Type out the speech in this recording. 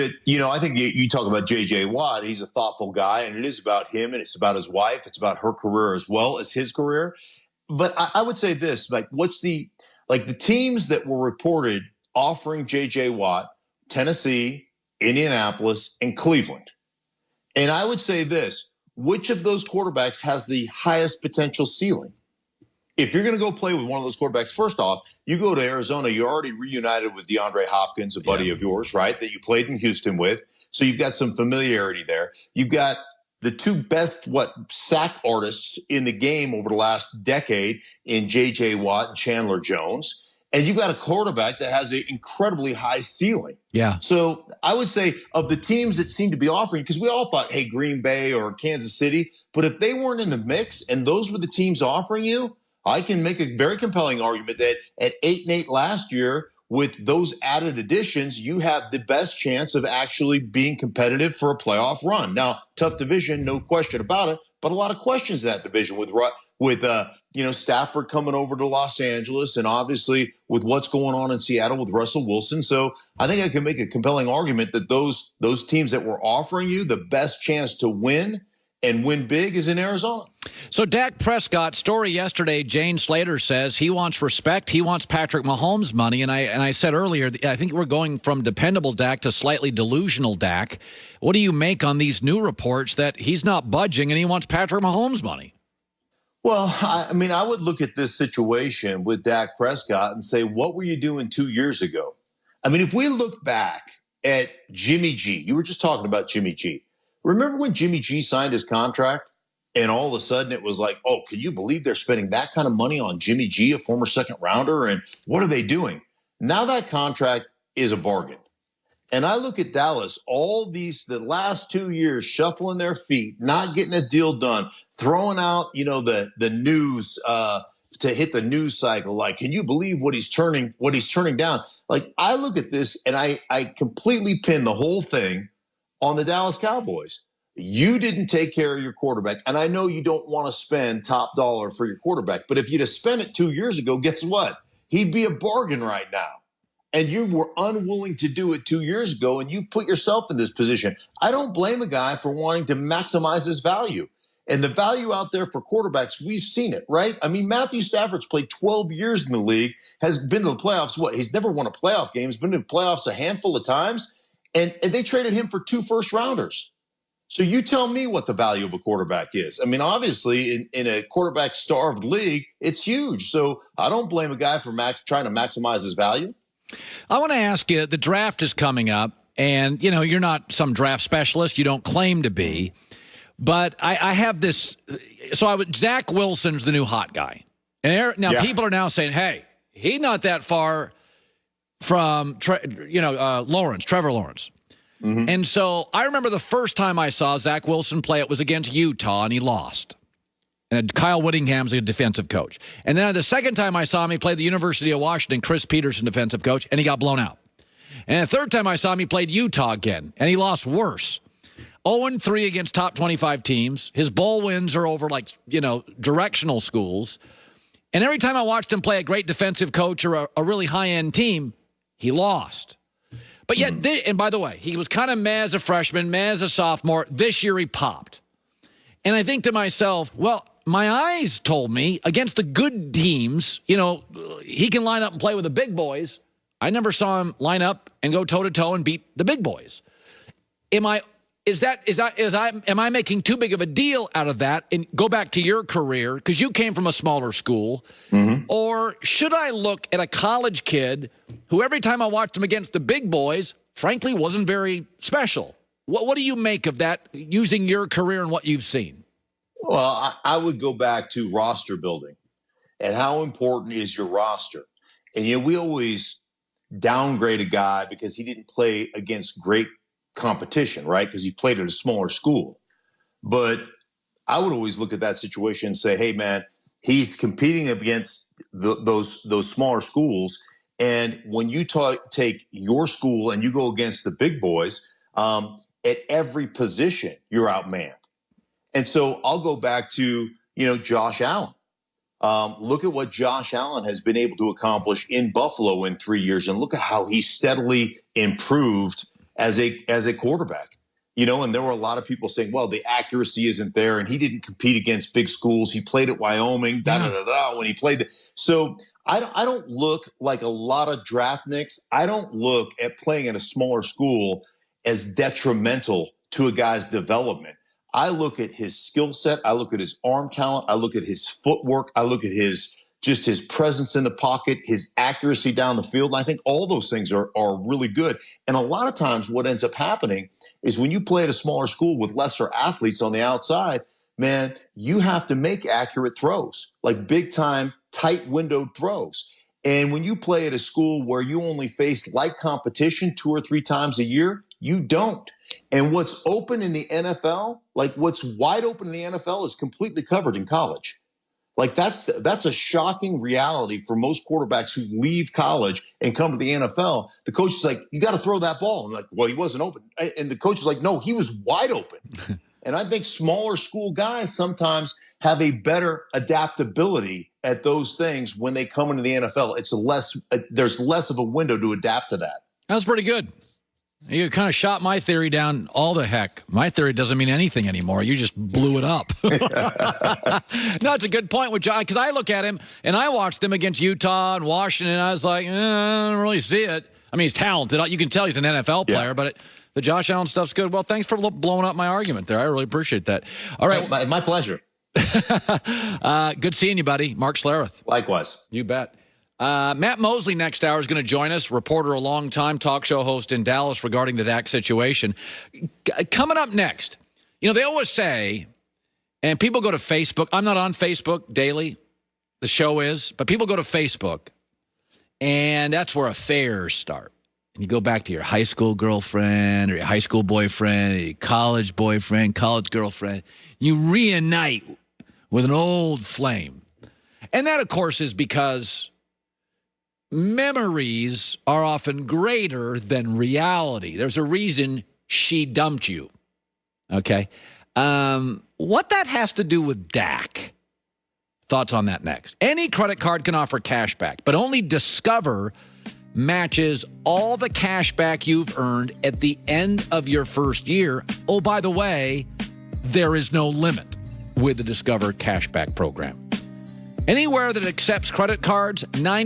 I think you talk about J.J. Watt. He's a thoughtful guy, and it is about him, and it's about his wife. It's about her career as well as his career. But I would say this, like, the teams that were reported offering J.J. Watt, Tennessee, Indianapolis, and Cleveland. And I would say this, which of those quarterbacks has the highest potential ceiling? If you're going to go play with one of those quarterbacks, first off, you go to Arizona, you're already reunited with DeAndre Hopkins, a buddy of yours, right, that you played in Houston with. So you've got some familiarity there. You've got the two best, sack artists in the game over the last decade in J.J. Watt and Chandler Jones. And you've got a quarterback that has an incredibly high ceiling. Yeah. So I would say of the teams that seem to be offering, because we all thought, hey, Green Bay or Kansas City, but if they weren't in the mix and those were the teams offering you, I can make a very compelling argument that at 8-8 last year, with those added additions, you have the best chance of actually being competitive for a playoff run. Now, tough division, no question about it, but a lot of questions in that division with Stafford coming over to Los Angeles, and obviously with what's going on in Seattle with Russell Wilson. So I think I can make a compelling argument that those teams that were offering you the best chance to win and win big is in Arizona. So Dak Prescott, story yesterday, Jane Slater says he wants respect. He wants Patrick Mahomes' money. And I said earlier, I think we're going from dependable Dak to slightly delusional Dak. What do you make on these new reports that he's not budging and he wants Patrick Mahomes' money? Well, I would look at this situation with Dak Prescott and say, what were you doing 2 years ago? If we look back at Jimmy G, you were just talking about Jimmy G. Remember when Jimmy G signed his contract and all of a sudden it was like, oh, can you believe they're spending that kind of money on Jimmy G, a former second rounder? And what are they doing? Now that contract is a bargain. And I look at Dallas, the last 2 years, shuffling their feet, not getting a deal done, throwing out, the news to hit the news cycle. Like, can you believe what he's turning down? Like, I look at this and I completely pin the whole thing on the Dallas Cowboys. You didn't take care of your quarterback. And I know you don't want to spend top dollar for your quarterback, but if you'd have spent it 2 years ago, guess what? He'd be a bargain right now. And you were unwilling to do it 2 years ago, and you've put yourself in this position. I don't blame a guy for wanting to maximize his value. And the value out there for quarterbacks, we've seen it, right? Matthew Stafford's played 12 years in the league, has been to the playoffs. He's never won a playoff game. He's been to the playoffs a handful of times. And they traded him for 2 first-rounders. So you tell me what the value of a quarterback is. Obviously, in a quarterback-starved league, it's huge. So I don't blame a guy for trying to maximize his value. I want to ask you, the draft is coming up, and, you're not some draft specialist. You don't claim to be. But I have this. So Zach Wilson's the new hot guy. And people are now saying, hey, he's not that far from, Trevor Lawrence. Mm-hmm. And so I remember the first time I saw Zach Wilson play, it was against Utah, and he lost. And Kyle Whittingham's a defensive coach. And then the second time I saw him, he played the University of Washington, Chris Peterson, defensive coach, and he got blown out. And the third time I saw him, he played Utah again, and he lost worse. 0-3 against top 25 teams. His bowl wins are over, directional schools. And every time I watched him play a great defensive coach or a really high-end team, he lost. But yet, and by the way, he was kind of meh as a freshman, meh as a sophomore. This year he popped. And I think to myself, well, my eyes told me against the good teams, he can line up and play with the big boys. I never saw him line up and go toe-to-toe and beat the big boys. Am I making too big of a deal out of that? And go back to your career, because you came from a smaller school. Mm-hmm. Or should I look at a college kid who every time I watched him against the big boys, frankly, wasn't very special? What do you make of that, using your career and what you've seen? Well, I would go back to roster building and how important is your roster. And, we always downgrade a guy because he didn't play against great competition, right? Because he played at a smaller school. But I would always look at that situation and say, hey, man, he's competing against those smaller schools. And when you take your school and you go against the big boys, at every position, you're outmanned. And so I'll go back to, Josh Allen. Look at what Josh Allen has been able to accomplish in Buffalo in 3 years, and look at how he steadily improved as a quarterback. And there were a lot of people saying, well, the accuracy isn't there, and he didn't compete against big schools. He played at Wyoming, when he played. So I don't look like a lot of draft nicks. I don't look at playing at a smaller school as detrimental to a guy's development. I look at his skill set. I look at his arm talent. I look at his footwork. I look at his presence in the pocket, his accuracy down the field. And I think all those things are really good. And a lot of times what ends up happening is when you play at a smaller school with lesser athletes on the outside, man, you have to make accurate throws, like big time, tight windowed throws. And when you play at a school where you only face light competition 2 or 3 times a year, you don't. And what's open in the NFL, like what's wide open in the NFL, is completely covered in college. Like that's a shocking reality for most quarterbacks who leave college and come to the NFL. The coach is like, you got to throw that ball. And like, well, he wasn't open. And the coach is like, no, he was wide open. And I think smaller school guys sometimes have a better adaptability at those things when they come into the NFL. There's less of a window to adapt to that. That was pretty good. You kind of shot my theory down all the heck. My theory doesn't mean anything anymore. You just blew it up. No, it's a good point with John, because I look at him, and I watched him against Utah and Washington, and I was like, I don't really see it. I mean, he's talented. You can tell he's an NFL player, but the Josh Allen stuff's good. Well, thanks for blowing up my argument there. I really appreciate that. All right. My pleasure. Good seeing you, buddy. Mark Schlereth. Likewise. You bet. Matt Mosley next hour is going to join us, reporter, a long-time talk show host in Dallas regarding the Dak situation. Coming up next, they always say, and people go to Facebook. I'm not on Facebook daily. The show is. But people go to Facebook, and that's where affairs start. And you go back to your high school girlfriend or your high school boyfriend, or your college boyfriend, college girlfriend. You reunite with an old flame. And that, of course, is because memories are often greater than reality. There's a reason she dumped you. Okay? What that has to do with Dak? Thoughts on that next. Any credit card can offer cash back, but only Discover matches all the cash back you've earned at the end of your first year. Oh, by the way, there is no limit with the Discover cashback program. Anywhere that accepts credit cards,